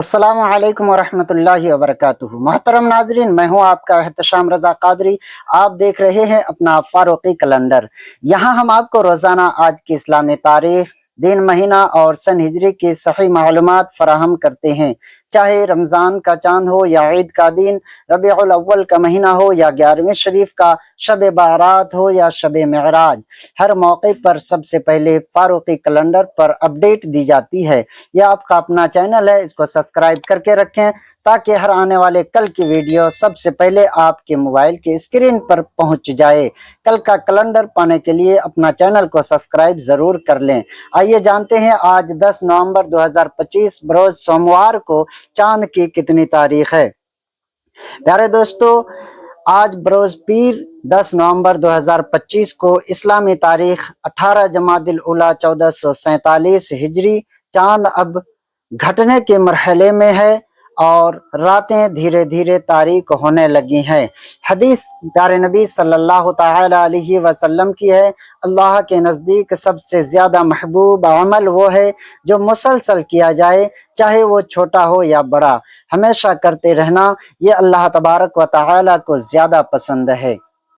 अस्सलामु अलैकुम वरहमतुल्लाहि वबरकातुहू। मोहतरम नाजरीन, मैं हूँ आपका एहतशाम रजा कादरी। आप देख रहे हैं अपना फारूकी कैलेंडर। यहाँ हम आपको रोजाना आज की इस्लामी तारीख, दिन, महीना और सन हिजरी की सही मालूमात फराहम करते हैं। चाहे रमजान का चांद हो या ईद का दिन, रबीउल अव्वल का महीना हो या 11वीं शरीफ का शब बारात हो या शब मेराज, हर मौके पर सबसे पहले फारूकी कैलेंडर पर अपडेट दी जाती है। यह आपका अपना चैनल है, इसको सब्सक्राइब करके रखें ताकि हर आने वाले कल की वीडियो सबसे पहले आपके मोबाइल की स्क्रीन पर पहुंच जाए। कल का कैलेंडर पाने के लिए अपना चैनल को सब्सक्राइब जरूर कर लें। आइए जानते हैं आज 10 नवंबर 2025 बरोज सोमवार को चांद की कितनी तारीख है। प्यारे दोस्तों, आज बरोज पीर 10 नवंबर 2025 को इस्लामी तारीख 18 जमादिल उला 1447 हिजरी, चांद अब घटने के मरहले में है और रातें धीरे धीरे तारीक होने लगी हैं। हदीस प्यारे नबी सल्लल्लाहु ताला अलैहि वसल्लम की है, अल्लाह के नज़दीक सबसे ज़्यादा महबूब अमल वो है जो मुसलसल किया जाए, चाहे वो छोटा हो या बड़ा। हमेशा करते रहना ये अल्लाह तबारक व तआला को ज़्यादा पसंद है।